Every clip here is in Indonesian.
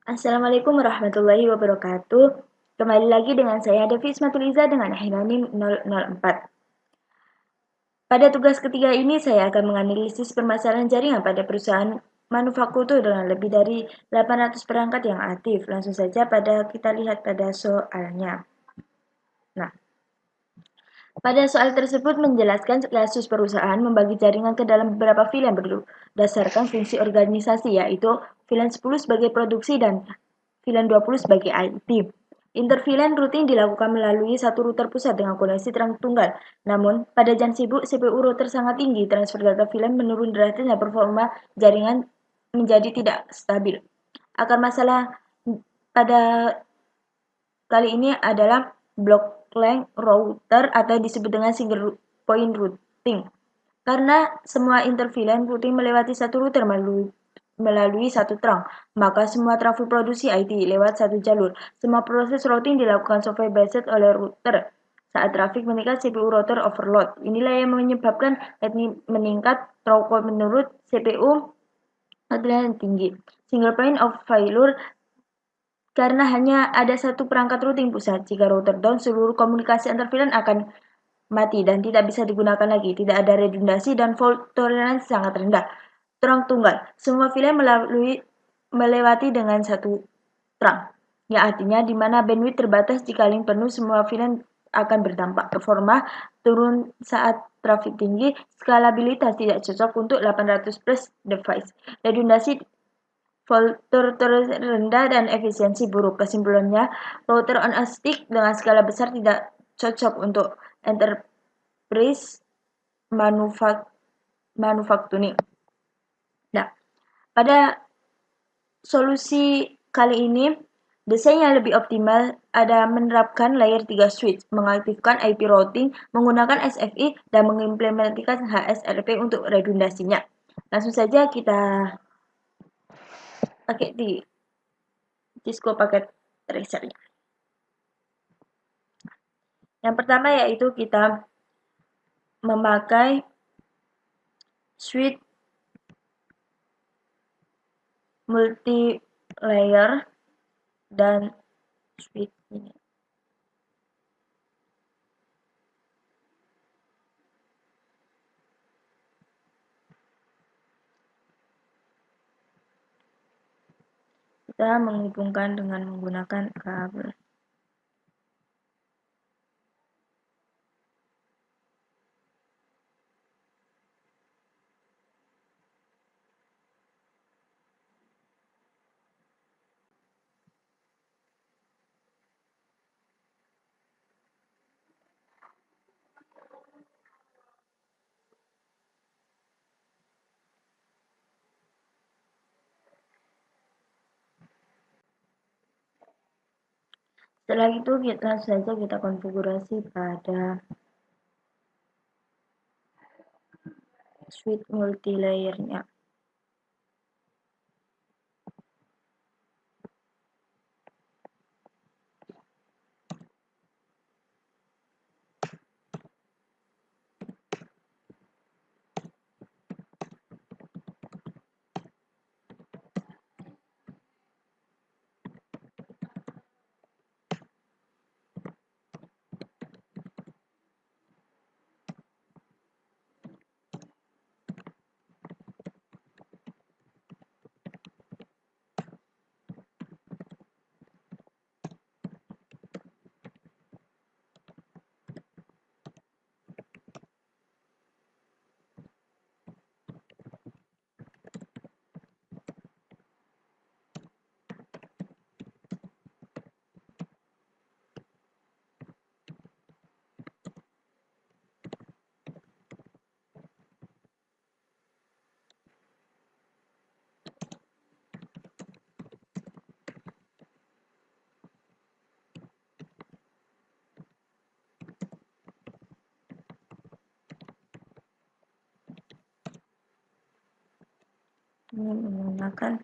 Assalamualaikum warahmatullahi wabarakatuh. Kembali lagi dengan saya Devi Ismatuliza dengan Hinanim 004. Pada tugas ketiga ini saya akan menganalisis permasalahan jaringan pada perusahaan manufaktur dengan lebih dari 800 perangkat yang aktif. Langsung saja kita lihat pada soalnya. Nah, pada soal tersebut menjelaskan kasus perusahaan membagi jaringan ke dalam beberapa VLAN berdasarkan fungsi organisasi, yaitu VLAN 10 sebagai produksi dan VLAN 20 sebagai IT. InterVLAN rutin dilakukan melalui satu router pusat dengan koneksi terang tunggal. Namun, pada jam sibuk, CPU router sangat tinggi, transfer data VLAN menurun drastis dan performa jaringan menjadi tidak stabil. Akar masalah pada kali ini adalah block length router atau disebut dengan single point routing. Karena semua interVLAN rutin melewati satu router melalui satu terang, maka semua trafik produksi IT lewat satu jalur. Semua proses routing dilakukan software based oleh router. Saat trafik meningkat, CPU router overload. Inilah yang menyebabkan meningkat throughput menurut CPU yang tinggi. Single point of failure karena hanya ada satu perangkat routing pusat. Jika router down, seluruh komunikasi antar VLAN akan mati dan tidak bisa digunakan lagi. Tidak ada redundasi dan fault tolerance sangat rendah. Terang tunggal. Semua VLAN melewati dengan satu terang. Ya, artinya di mana bandwidth terbatas jika link penuh, semua VLAN akan berdampak. Performa turun saat trafik tinggi, skalabilitas tidak cocok untuk 800 plus device. Redundasi voltur rendah dan efisiensi buruk. Kesimpulannya, router on a stick dengan skala besar tidak cocok untuk enterprise manufacturing. Nah, pada solusi kali ini, desain yang lebih optimal ada menerapkan layer 3 switch, mengaktifkan IP routing, menggunakan SFI, dan mengimplementasikan HSRP untuk redundasinya. Langsung saja kita pakai di Cisco Packet Tracer-nya. Yang pertama yaitu kita memakai switch multi-layer dan switch ini. Kita menghubungkan dengan menggunakan kabel. Setelah itu kita konfigurasi pada switch multi-layer-nya. Ini menggunakan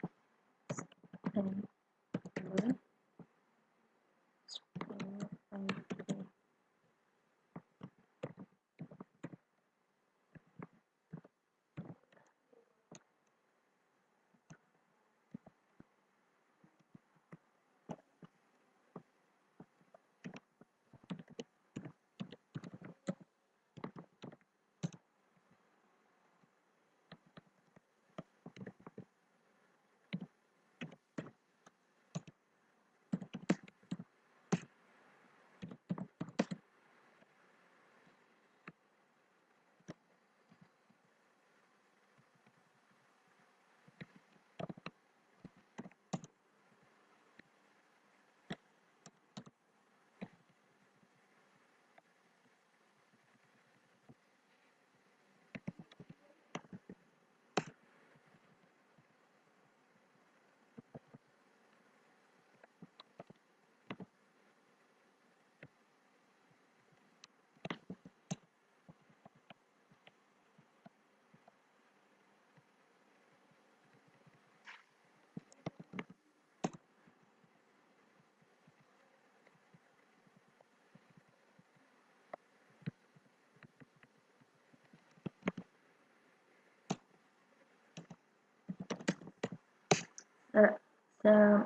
Setelah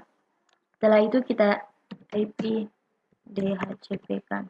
itu kita IP DHCP kan.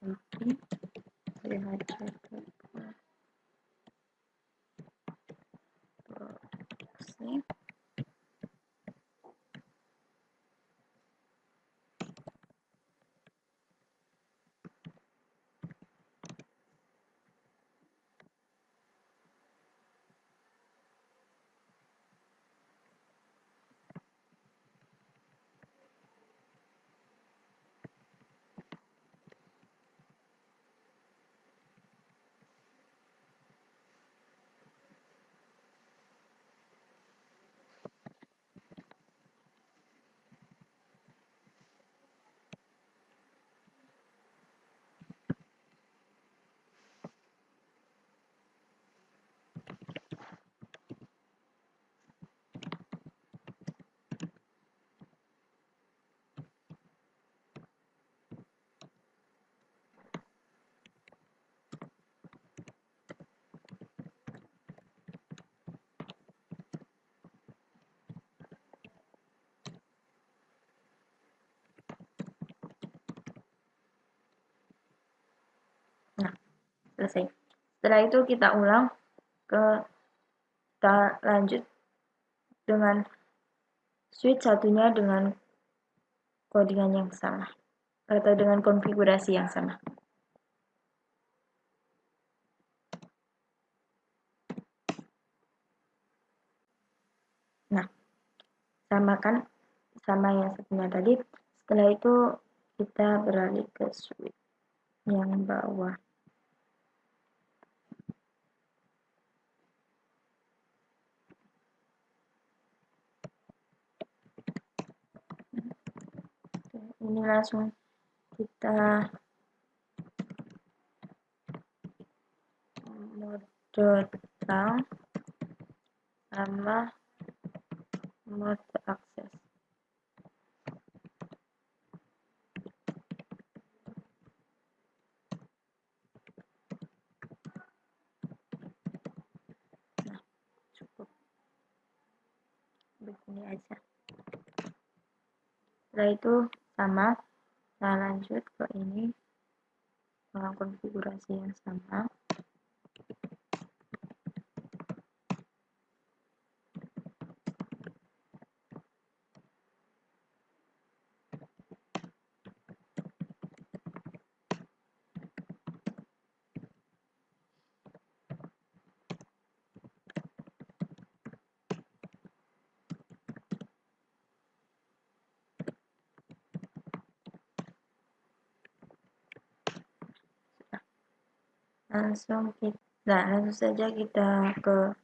IP DHCP proxy. Nah, selesai. Setelah itu kita lanjut dengan switch satunya dengan codingan yang sama atau dengan konfigurasi yang sama. Nah, sama yang satunya tadi. Setelah itu kita beralih ke switch yang bawah. Ini langsung kita mode down sama mode akses. Nah, cukup begini aja. Setelah itu sama, kita lanjut ke ini dengan konfigurasi yang sama. Langsung saja kita ke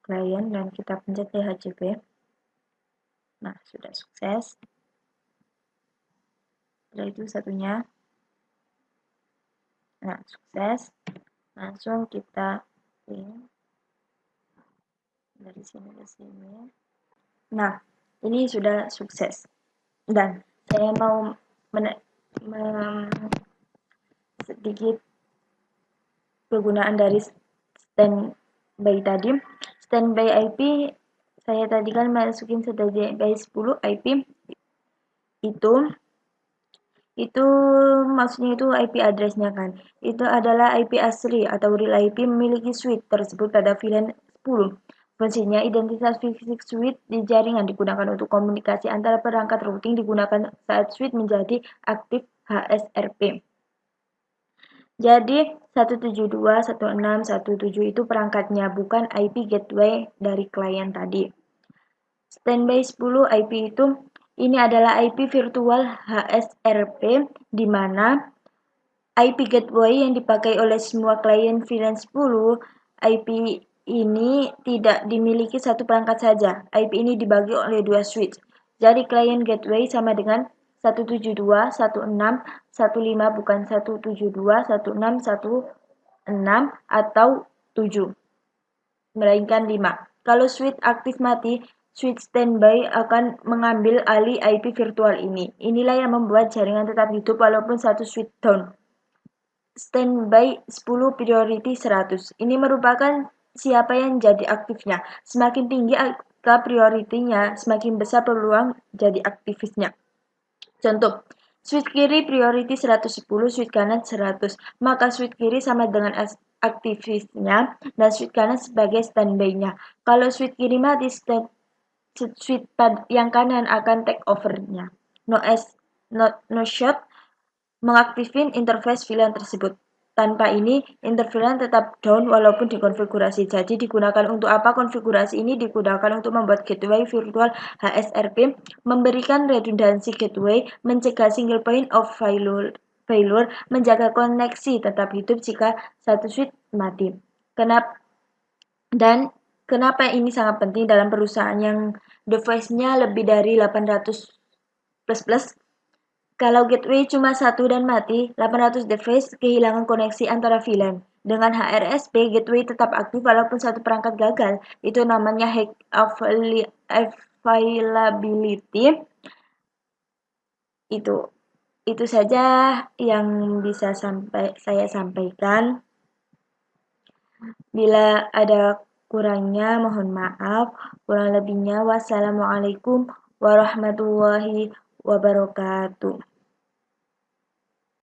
klien dan kita pencet DHCP. Nah, sudah sukses. Setelah itu satunya. Nah, sukses. Langsung kita link dari sini ke sini. Nah, ini sudah sukses. Dan saya mau sedikit kegunaan dari standby tadi. Standby IP saya tadi kan masukin standby 10 IP itu maksudnya itu IP address-nya kan. Itu adalah IP asli atau real IP memiliki switch tersebut pada VLAN 10. Fungsinya identitas fisik switch di jaringan digunakan untuk komunikasi antara perangkat routing digunakan saat switch menjadi aktif HSRP. Jadi 172.168.1.7 itu perangkatnya, bukan IP gateway dari klien tadi. Standby 10 IP itu ini adalah IP virtual HSRP di mana IP gateway yang dipakai oleh semua klien VLAN 10. IP ini tidak dimiliki satu perangkat saja. IP ini dibagi oleh dua switch. Jadi client gateway sama dengan 172.168.1.5 bukan 172.168.1.6 atau 7, melainkan 5. Kalau switch aktif mati, switch standby akan mengambil alih IP virtual ini. Inilah yang membuat jaringan tetap hidup walaupun satu switch down. Standby 10 priority 100. Ini merupakan siapa yang jadi aktifnya. Semakin tinggi angka prioritinya, semakin besar peluang jadi aktivisnya. Contoh, switch kiri priority 110, switch kanan 100. Maka switch kiri sama dengan aktivisnya dan switch kanan sebagai standby-nya. Kalau switch kiri mati, switch yang kanan akan take over-nya. No shot mengaktifkan interface VLAN tersebut. Tanpa ini, interface VLAN tetap down walaupun dikonfigurasi. Jadi digunakan untuk apa? Konfigurasi ini digunakan untuk membuat gateway virtual HSRP, memberikan redundansi gateway, mencegah single point of failure, menjaga koneksi tetap hidup jika satu switch mati. Kenapa ini sangat penting dalam perusahaan yang device-nya lebih dari 800 plus? Kalau gateway cuma satu dan mati, 800 device kehilangan koneksi antara VLAN. Dengan HRSP, gateway tetap aktif walaupun satu perangkat gagal. Itu namanya high availability. Itu saja yang bisa saya sampaikan. Bila ada kurangnya, mohon maaf. Kurang lebihnya, wassalamualaikum warahmatullahi wabarakatuh.